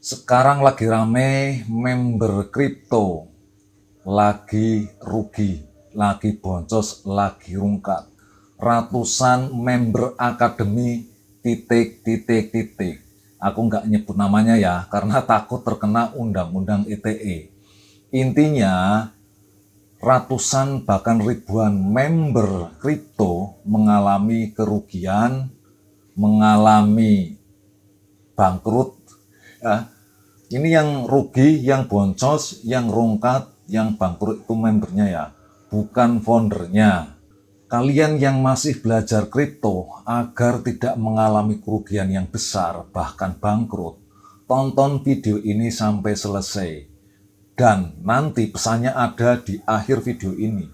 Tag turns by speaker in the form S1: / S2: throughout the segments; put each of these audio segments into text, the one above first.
S1: Sekarang lagi rame member kripto, lagi rugi, lagi boncos, lagi rungkat. Ratusan member akademi titik. Aku nggak nyebut namanya ya, karena takut terkena undang-undang ITE. Intinya, ratusan bahkan ribuan member kripto mengalami kerugian, mengalami bangkrut. Ya, ini yang rugi, yang boncos, yang rungkat, yang bangkrut itu membernya ya, bukan foundernya. Kalian yang masih belajar kripto agar tidak mengalami kerugian yang besar, bahkan bangkrut, tonton video ini sampai selesai. Dan nanti pesannya ada di akhir video ini.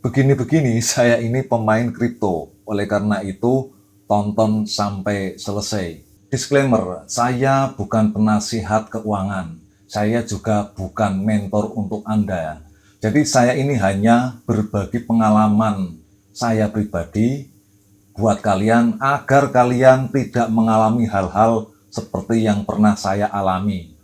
S1: Begini-begini, saya ini pemain kripto. Oleh karena itu, tonton sampai selesai. Disclaimer, saya bukan penasihat keuangan. Saya juga bukan mentor untuk Anda. Jadi saya ini hanya berbagi pengalaman saya pribadi buat kalian agar kalian tidak mengalami hal-hal seperti yang pernah saya alami.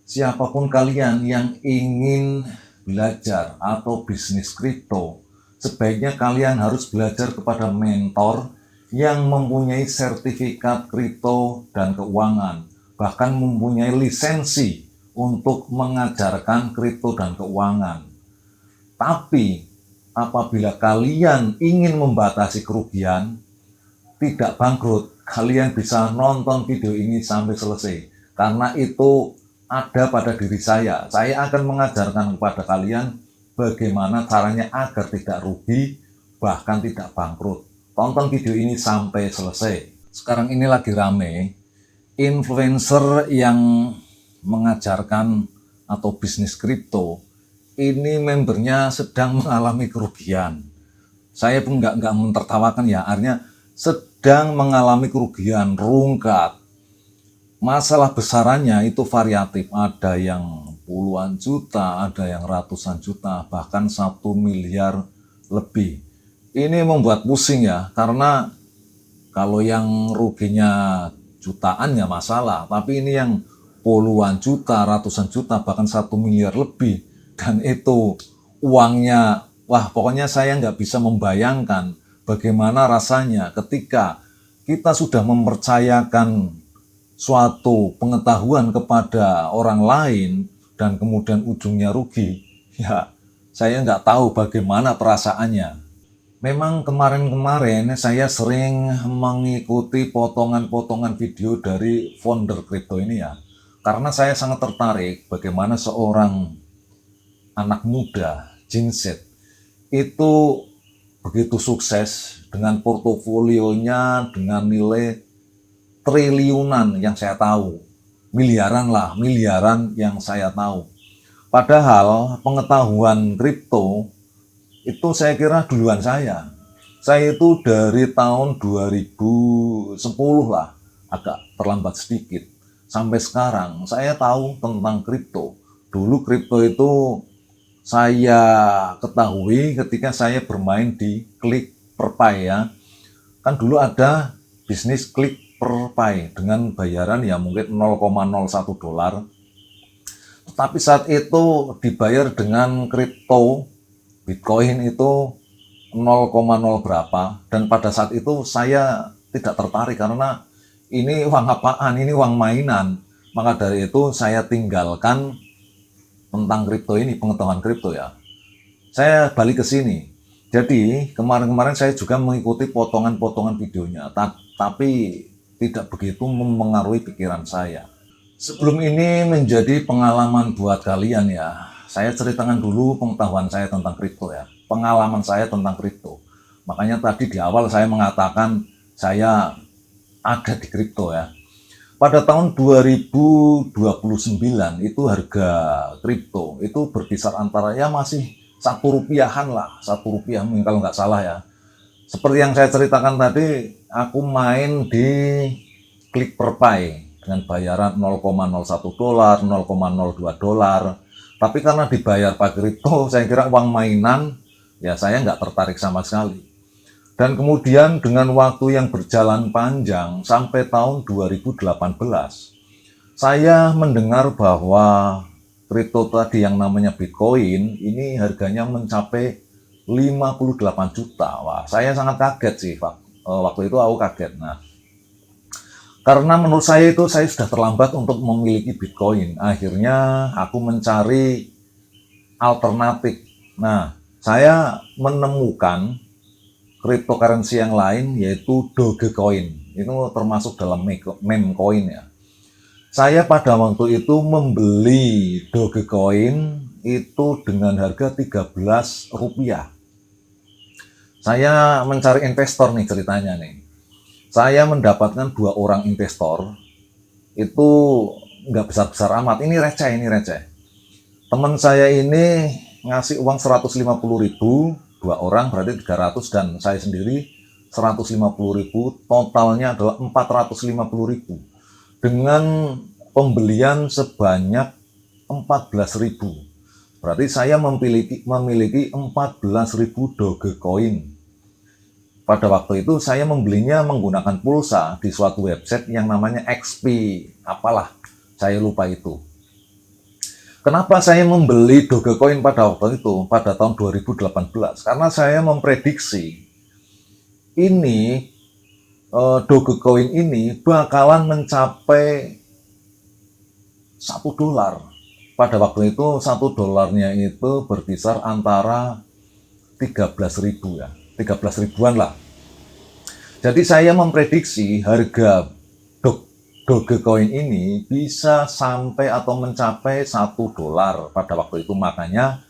S1: Siapapun kalian yang ingin belajar atau bisnis kripto, sebaiknya kalian harus belajar kepada mentor yang mempunyai sertifikat kripto dan keuangan, bahkan mempunyai lisensi untuk mengajarkan kripto dan keuangan. Tapi apabila kalian ingin membatasi kerugian, tidak bangkrut, kalian bisa nonton video ini sampai selesai. Karena itu ada pada diri saya. Saya akan mengajarkan kepada kalian bagaimana caranya agar tidak rugi, bahkan tidak bangkrut. Tonton video ini sampai selesai. Sekarang ini lagi rame, influencer yang mengajarkan atau bisnis kripto, ini membernya sedang mengalami kerugian. Saya pun nggak mentertawakan ya, artinya sedang mengalami kerugian, rungkat. Masalah besarannya itu variatif, ada yang puluhan juta, ada yang ratusan juta, bahkan 1 miliar lebih. Ini membuat pusing ya, karena kalau yang ruginya jutaan ya masalah, tapi ini yang puluhan juta, ratusan juta, bahkan 1 miliar lebih, dan itu uangnya, wah pokoknya saya nggak bisa membayangkan bagaimana rasanya ketika kita sudah mempercayakan suatu pengetahuan kepada orang lain dan kemudian ujungnya rugi. Ya, saya nggak tahu bagaimana perasaannya. Memang kemarin-kemarin saya sering mengikuti potongan-potongan video dari founder kripto ini ya. Karena saya sangat tertarik bagaimana seorang anak muda, Gen Z, itu begitu sukses dengan portofolionya, dengan nilai triliunan yang saya tahu. Miliaran yang saya tahu. Padahal pengetahuan kripto itu saya kira duluan saya. Saya itu dari tahun 2010 lah, agak terlambat sedikit. Sampai sekarang saya tahu tentang kripto. Dulu kripto itu saya ketahui ketika saya bermain di Klik.per.py ya. Kan dulu ada bisnis Klik.per.py dengan bayaran ya mungkin 0,01 dolar. Tapi saat itu dibayar dengan kripto, Bitcoin itu 0,0 berapa. Dan pada saat itu saya tidak tertarik karena ini uang apaan, ini uang mainan. Maka dari itu saya tinggalkan tentang kripto ini, pengetahuan kripto ya. Saya balik ke sini. Jadi kemarin-kemarin saya juga mengikuti potongan-potongan videonya, tapi tidak begitu mempengaruhi pikiran saya. Sebelum ini menjadi pengalaman buat kalian ya, saya ceritakan dulu pengetahuan saya tentang kripto ya, pengalaman saya tentang kripto. Makanya tadi di awal saya mengatakan saya ada di kripto ya. Pada tahun 2029 itu harga kripto itu berkisar antara ya masih Rp1 lah, Rp1 mungkin kalau nggak salah ya. Seperti yang saya ceritakan tadi, aku main di Klik.per.py dengan bayaran 0,01 dolar, 0,02 dolar. Tapi karena dibayar pakai kripto, saya kira uang mainan, ya saya nggak tertarik sama sekali. Dan kemudian dengan waktu yang berjalan panjang sampai tahun 2018, Saya mendengar bahwa kripto tadi yang namanya Bitcoin ini harganya mencapai 58 juta. Wah, saya sangat kaget sih, Pak. Waktu itu aku kaget. Nah, karena menurut saya itu saya sudah terlambat untuk memiliki Bitcoin. Akhirnya aku mencari alternatif. Nah, saya menemukan cryptocurrency yang lain yaitu Dogecoin. Itu termasuk dalam meme coin ya. Saya pada waktu itu membeli Dogecoin itu dengan harga 13 rupiah. Saya mencari investor nih ceritanya nih. Saya mendapatkan 2 orang investor, itu nggak besar-besar amat, ini receh, ini receh. Teman saya ini ngasih uang 150.000, 2 orang berarti 300, dan saya sendiri 150.000, totalnya adalah 450.000. Dengan pembelian sebanyak 14.000. Berarti saya memiliki 14.000 Dogecoin. Pada waktu itu saya membelinya menggunakan pulsa di suatu website yang namanya XP, apalah, saya lupa itu. Kenapa saya membeli Dogecoin pada waktu itu, pada tahun 2018? Karena saya memprediksi ini Dogecoin ini bakalan mencapai $1. Pada waktu itu $1 itu berkisar antara 13.000 ya, 13 ribuan lah. Jadi saya memprediksi harga Dogecoin ini bisa sampai atau mencapai $1 pada waktu itu. Makanya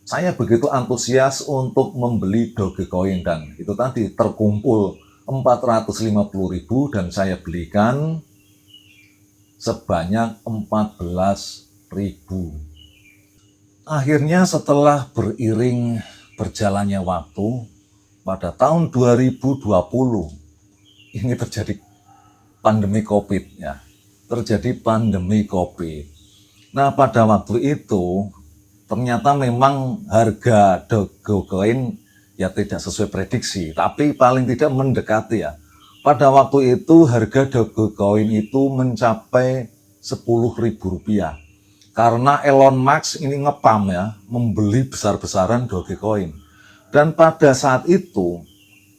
S1: saya begitu antusias untuk membeli Dogecoin, dan itu tadi terkumpul 450.000 dan saya belikan sebanyak 14.000. Akhirnya setelah beriring berjalannya waktu, pada tahun 2020 ini terjadi pandemi COVID ya. Terjadi pandemi COVID. Nah, pada waktu itu ternyata memang harga Dogecoin ya tidak sesuai prediksi, tapi paling tidak mendekati ya. Pada waktu itu harga Dogecoin itu mencapai Rp10.000. Karena Elon Musk ini ngepam ya, membeli besar-besaran Dogecoin. Dan pada saat itu,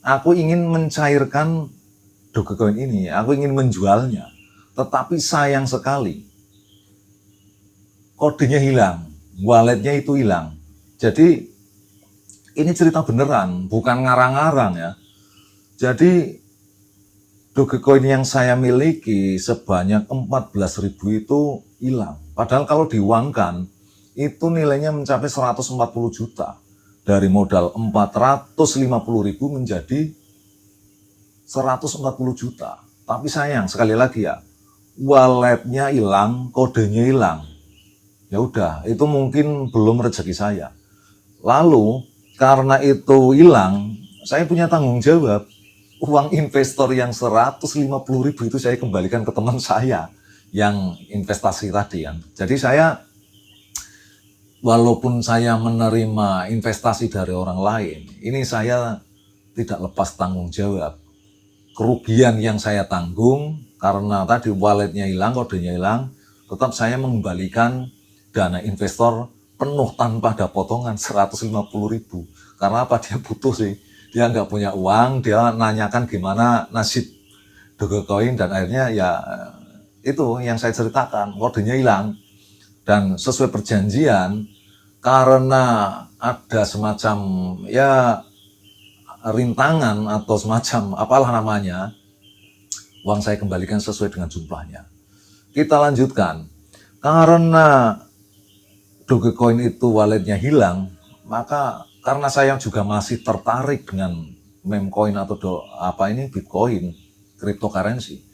S1: aku ingin mencairkan Dogecoin ini, aku ingin menjualnya. Tetapi sayang sekali, kodenya hilang, walletnya itu hilang. Jadi, ini cerita beneran, bukan ngarang-ngarang ya. Jadi, Dogecoin yang saya miliki sebanyak 14.000 itu hilang. Padahal kalau diuangkan, itu nilainya mencapai 140 juta. Dari modal 450.000 menjadi 140 juta. Tapi sayang, sekali lagi ya, walletnya hilang, kodenya hilang. Ya udah, itu mungkin belum rezeki saya. Lalu, karena itu hilang, saya punya tanggung jawab. Uang investor yang 150.000 itu saya kembalikan ke teman saya yang investasi tadi kan. Jadi saya, walaupun saya menerima investasi dari orang lain, ini saya tidak lepas tanggung jawab. Kerugian yang saya tanggung karena tadi walletnya hilang, kodenya hilang, tetap saya mengembalikan dana investor penuh tanpa ada potongan 150.000. Karena apa? Dia butuh sih. Dia nggak punya uang, dia nanyakan gimana nasib Dogecoin, dan akhirnya ya itu yang saya ceritakan, kodenya hilang. Dan sesuai perjanjian, karena ada semacam ya rintangan atau semacam apalah namanya, uang saya kembalikan sesuai dengan jumlahnya. Kita lanjutkan. Karena Dogecoin itu walletnya hilang, maka karena saya juga masih tertarik dengan meme coin atau Bitcoin, cryptocurrency.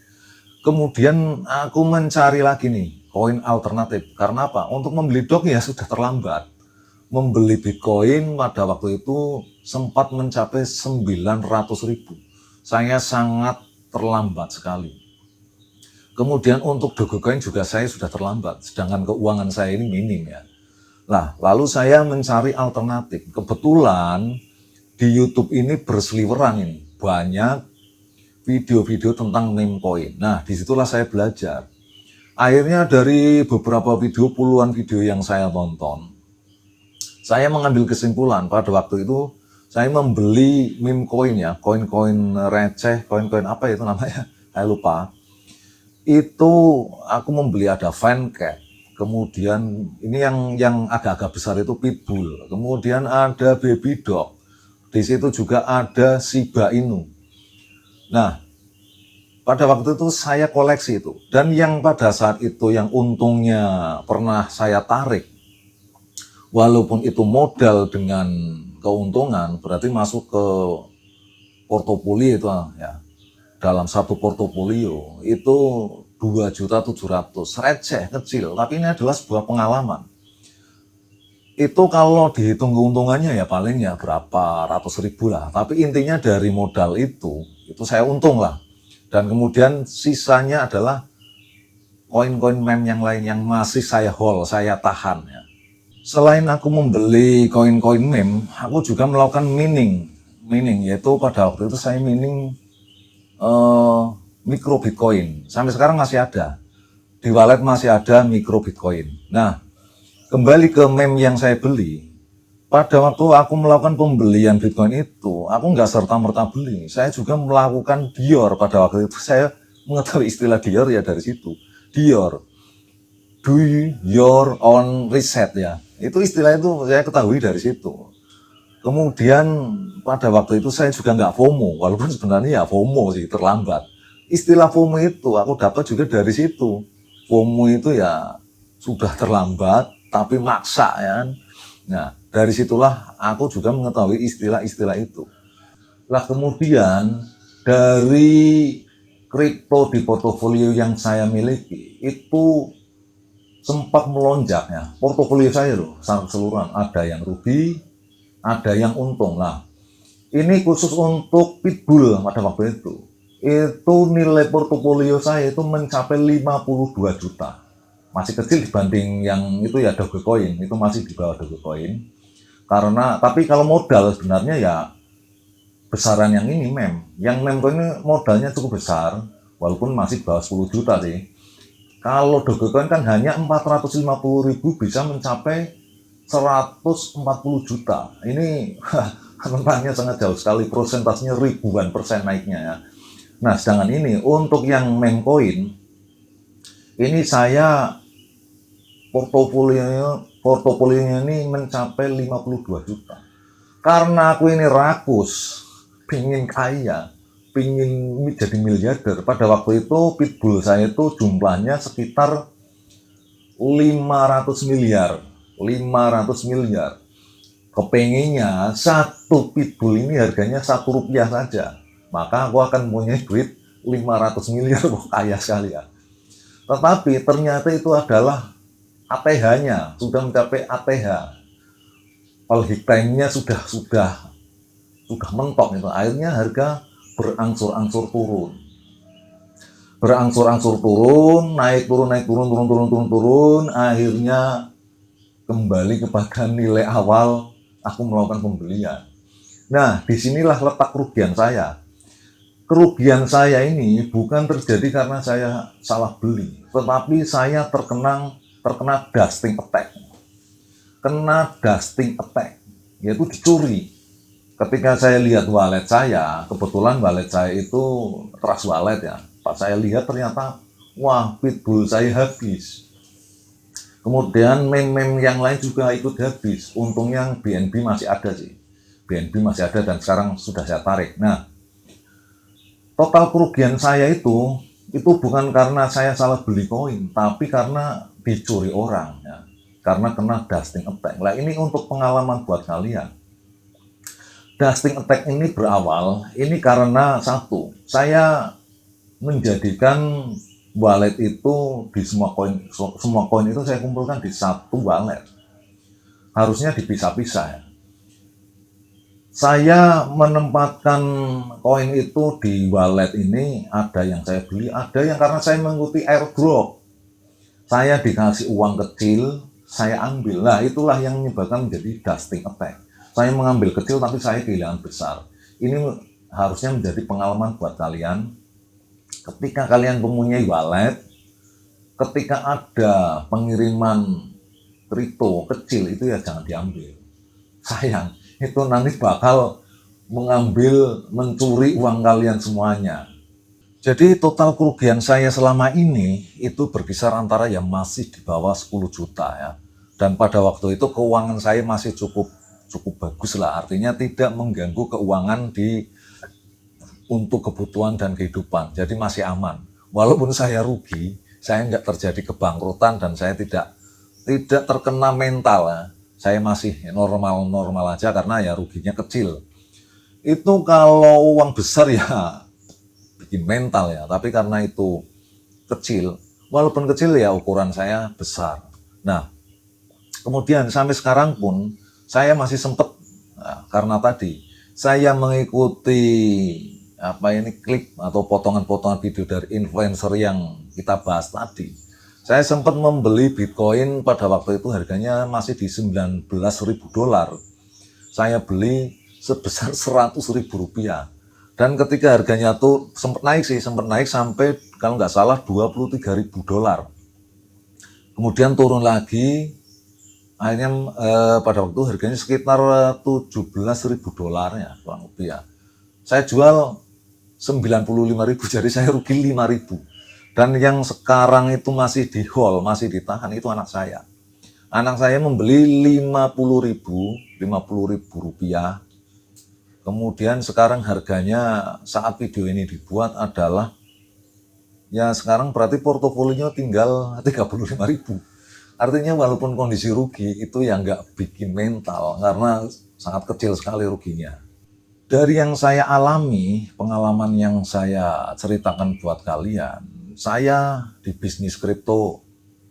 S1: Kemudian aku mencari lagi nih koin alternatif. Karena apa? Untuk membeli Doge ya sudah terlambat. Membeli Bitcoin pada waktu itu sempat mencapai 900.000. Saya sangat terlambat sekali. Kemudian untuk Dogecoin juga saya sudah terlambat, sedangkan keuangan saya ini minim ya. Nah, lalu saya mencari alternatif. Kebetulan di YouTube ini berseliweran ini, banyak video-video tentang meme coin. Nah, disitulah saya belajar. Akhirnya dari beberapa video, puluhan video yang saya tonton, saya mengambil kesimpulan pada waktu itu saya membeli meme coin ya, koin-koin receh, koin-koin apa itu namanya, saya lupa. Itu aku membeli ada Fancat, kemudian ini yang agak-agak besar itu Pitbull, kemudian ada Baby Dog, di situ juga ada Shiba Inu. Nah, pada waktu itu saya koleksi itu, dan yang pada saat itu yang untungnya pernah saya tarik, walaupun itu modal dengan keuntungan, berarti masuk ke portofolio itu ya. Dalam satu portofolio itu 2.700.000, receh kecil, tapi ini adalah sebuah pengalaman. Itu kalau dihitung keuntungannya ya paling ya berapa ratus ribu lah, tapi intinya dari modal itu saya untung lah. Dan kemudian sisanya adalah koin-koin meme yang lain yang masih saya hold, saya tahan ya. Selain aku membeli koin-koin meme, aku juga melakukan mining. Mining yaitu pada waktu itu saya mining micro bitcoin. Sampai sekarang masih ada. Di wallet masih ada micro bitcoin. Nah, kembali ke meme yang saya beli. Pada waktu aku melakukan pembelian Bitcoin itu, aku nggak serta-merta beli. Saya juga melakukan Dior pada waktu itu. Saya mengetahui istilah Dior ya dari situ. Dior, do your own reset ya. Itu istilah itu saya ketahui dari situ. Kemudian pada waktu itu saya juga nggak FOMO, walaupun sebenarnya ya FOMO sih, terlambat. Istilah FOMO itu aku dapat juga dari situ. FOMO itu ya sudah terlambat, tapi maksa ya. Nah, dari situlah aku juga mengetahui istilah-istilah itu. Lah kemudian dari kripto di portofolio yang saya miliki itu sempat melonjak ya. Portofolio saya loh, keseluruhan ada yang rugi, ada yang untung. Nah, ini khusus untuk Pitbull pada waktu itu. Itu nilai portofolio saya itu mencapai 52 juta. Masih kecil dibanding yang itu ya Dogecoin, itu masih di bawah Dogecoin. Karena tapi kalau modal sebenarnya ya besaran yang ini meme. Yang meme ini modalnya cukup besar, walaupun masih bawah 10 juta sih. Kalau Dogecoin kan hanya 450.000 bisa mencapai 140 juta. Ini rentangnya sangat jauh sekali, prosentasenya ribuan persen naiknya ya. Nah, sedangkan ini untuk yang meme coin, ini saya portofolionya ini mencapai 52 juta. Karena aku ini rakus, pingin kaya, pingin jadi miliarder. Pada waktu itu Pitbull saya itu jumlahnya sekitar 500 miliar. 500 miliar. Kepengennya satu Pitbull ini harganya Rp1 saja. Maka aku akan punya duit 500 miliar, kaya sekali ya. Tetapi ternyata itu adalah ATH-nya, sudah mencapai ATH. Peak time-nya sudah mentok itu. Akhirnya harga berangsur-angsur turun. Berangsur-angsur turun, naik turun, akhirnya kembali kepada nilai awal aku melakukan pembelian. Nah, disinilah letak kerugian saya. Kerugian saya ini bukan terjadi karena saya salah beli, tetapi saya terkena dusting attack. Kena dusting attack, yaitu dicuri. Ketika saya lihat wallet saya, kebetulan wallet saya itu Trust Wallet ya. Pas saya lihat ternyata, wah, Pitbull saya habis. Kemudian meme-meme yang lain juga ikut habis. Untungnya BNB masih ada sih. BNB masih ada dan sekarang sudah saya tarik. Nah, total kerugian saya itu bukan karena saya salah beli koin, tapi karena dicuri orang ya. Karena kena dusting attack. Nah, ini untuk pengalaman buat kalian. Dusting attack ini berawal ini karena satu, saya menjadikan wallet itu di semua koin itu saya kumpulkan di satu wallet. Harusnya dipisah-pisah ya. Saya menempatkan koin itu di wallet ini, ada yang saya beli, ada yang karena saya mengikuti airdrop. Saya dikasih uang kecil, saya ambil. Nah, itulah yang menyebabkan menjadi dusting attack. Saya mengambil kecil tapi saya kehilangan besar. Ini harusnya menjadi pengalaman buat kalian. Ketika kalian mempunyai wallet, ketika ada pengiriman kripto kecil itu ya jangan diambil. Sayang, itu nanti bakal mencuri uang kalian semuanya. Jadi total kerugian saya selama ini itu berkisar antara yang masih di bawah 10 juta ya. Dan pada waktu itu keuangan saya masih cukup bagus lah, artinya tidak mengganggu keuangan untuk kebutuhan dan kehidupan. Jadi masih aman. Walaupun saya rugi, saya nggak terjadi kebangkrutan dan saya tidak terkena mental ya. Saya masih normal aja karena ya ruginya kecil. Itu kalau uang besar ya bikin mental ya, tapi karena itu kecil, walaupun kecil ya ukuran saya besar. Nah, kemudian sampai sekarang pun saya masih sempat, nah, karena tadi saya mengikuti klip atau potongan-potongan video dari influencer yang kita bahas tadi. Saya sempat membeli Bitcoin pada waktu itu harganya masih di 19.000 dolar. Saya beli sebesar 100.000 rupiah. Dan ketika harganya tuh sempat naik sampai kalau nggak salah 23.000 dolar. Kemudian turun lagi, akhirnya pada waktu harganya sekitar 17.000 dolar ya, kurang lebih ya. Saya jual 95.000, jadi saya rugi 5.000. Dan yang sekarang itu masih di hold, masih ditahan, itu anak saya. Anak saya membeli 50.000 rupiah. Kemudian sekarang harganya saat video ini dibuat adalah, ya sekarang berarti portofolionya tinggal 35.000. Artinya walaupun kondisi rugi itu ya nggak bikin mental karena sangat kecil sekali ruginya. Dari yang saya alami, pengalaman yang saya ceritakan buat kalian, saya di bisnis kripto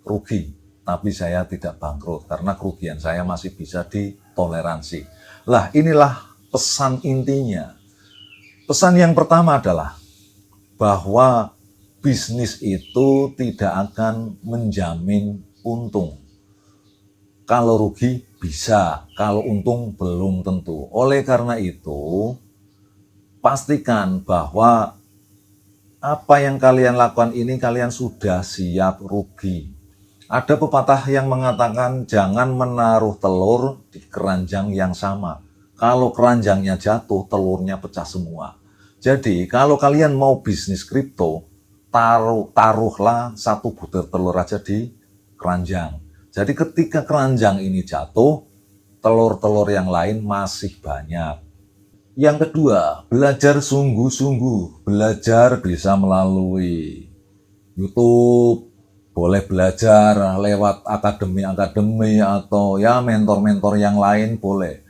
S1: rugi, tapi saya tidak bangkrut karena kerugian saya masih bisa ditoleransi. Lah inilah pesan intinya. Pesan yang pertama adalah bahwa bisnis itu tidak akan menjamin untung. Kalau rugi bisa, kalau untung belum tentu. Oleh karena itu, pastikan bahwa apa yang kalian lakukan ini kalian sudah siap rugi. Ada pepatah yang mengatakan jangan menaruh telur di keranjang yang sama. Kalau keranjangnya jatuh, telurnya pecah semua. Jadi kalau kalian mau bisnis kripto, taruhlah satu butir telur aja di keranjang. Jadi ketika keranjang ini jatuh, telur-telur yang lain masih banyak. Yang kedua, belajar sungguh-sungguh. Belajar bisa melalui YouTube, boleh belajar lewat akademi atau ya mentor-mentor yang lain boleh.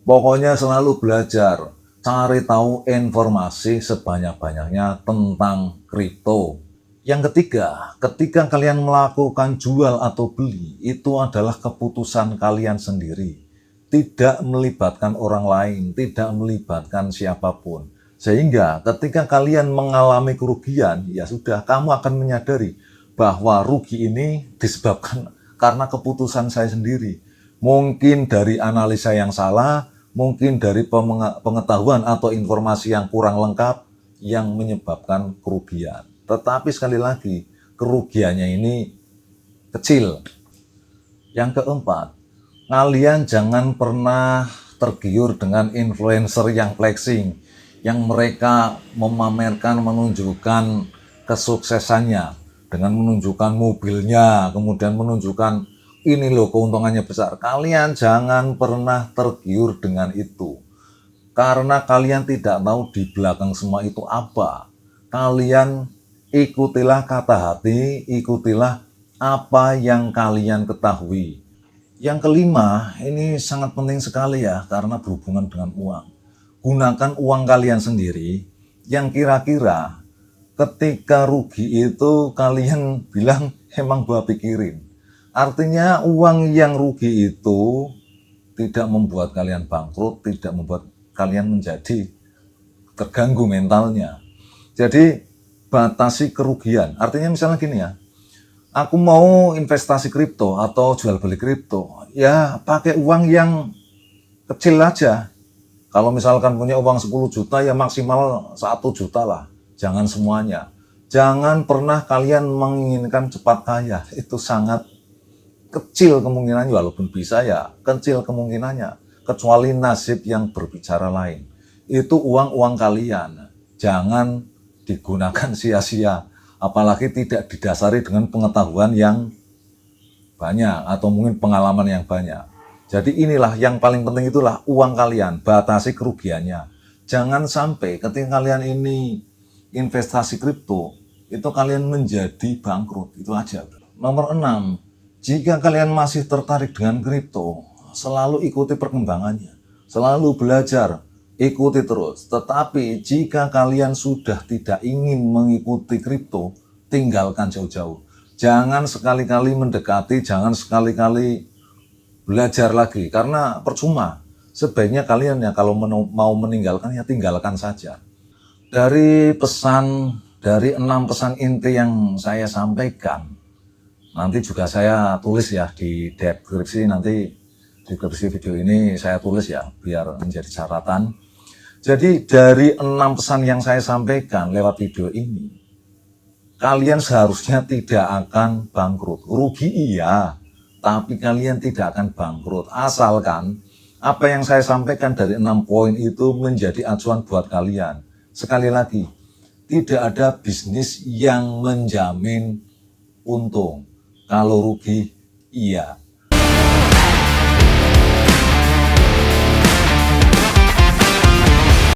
S1: Pokoknya selalu belajar, cari tahu informasi sebanyak-banyaknya tentang kripto. Yang ketiga, ketika kalian melakukan jual atau beli, itu adalah keputusan kalian sendiri. Tidak melibatkan orang lain, tidak melibatkan siapapun. Sehingga ketika kalian mengalami kerugian, ya sudah, kamu akan menyadari bahwa rugi ini disebabkan karena keputusan saya sendiri. Mungkin dari analisa yang salah, mungkin dari pengetahuan atau informasi yang kurang lengkap yang menyebabkan kerugian. Tetapi sekali lagi, kerugiannya ini kecil. Yang keempat, kalian jangan pernah tergiur dengan influencer yang flexing, yang mereka memamerkan, menunjukkan kesuksesannya dengan menunjukkan mobilnya, kemudian menunjukkan ini loh keuntungannya besar. Kalian jangan pernah tergiur dengan itu. Karena kalian tidak tahu di belakang semua itu apa. Kalian ikutilah kata hati, ikutilah apa yang kalian ketahui. Yang kelima, ini sangat penting sekali ya, karena berhubungan dengan uang. Gunakan uang kalian sendiri, yang kira-kira ketika rugi itu kalian bilang emang gua pikirin. Artinya uang yang rugi itu tidak membuat kalian bangkrut, tidak membuat kalian menjadi terganggu mentalnya. Jadi batasi kerugian. Artinya misalnya gini ya, aku mau investasi kripto atau jual beli kripto, ya pakai uang yang kecil aja. Kalau misalkan punya uang 10 juta ya maksimal 1 juta lah, jangan semuanya. Jangan pernah kalian menginginkan cepat kaya. Itu sangat kecil kemungkinannya, walaupun bisa ya kecil kemungkinannya. Kecuali nasib yang berbicara lain. Itu uang-uang kalian. Jangan digunakan sia-sia. Apalagi tidak didasari dengan pengetahuan yang banyak atau mungkin pengalaman yang banyak. Jadi inilah yang paling penting, itulah uang kalian, batasi kerugiannya. Jangan sampai ketika kalian ini investasi kripto, itu kalian menjadi bangkrut, itu aja. Nomor 6, jika kalian masih tertarik dengan kripto, selalu ikuti perkembangannya, selalu belajar, ikuti terus. Tetapi jika kalian sudah tidak ingin mengikuti kripto, tinggalkan jauh-jauh. Jangan sekali-kali mendekati, jangan sekali-kali belajar lagi, karena percuma. Sebaiknya kalian ya kalau mau meninggalkan ya tinggalkan saja. Dari 6 pesan inti yang saya sampaikan, nanti juga saya tulis ya di deskripsi, nanti di deskripsi video ini saya tulis ya biar menjadi catatan. Jadi dari 6 pesan yang saya sampaikan lewat video ini, kalian seharusnya tidak akan bangkrut. Rugi iya, tapi kalian tidak akan bangkrut. Asalkan apa yang saya sampaikan dari 6 poin itu menjadi acuan buat kalian. Sekali lagi, tidak ada bisnis yang menjamin untung. Kalau rugi, iya.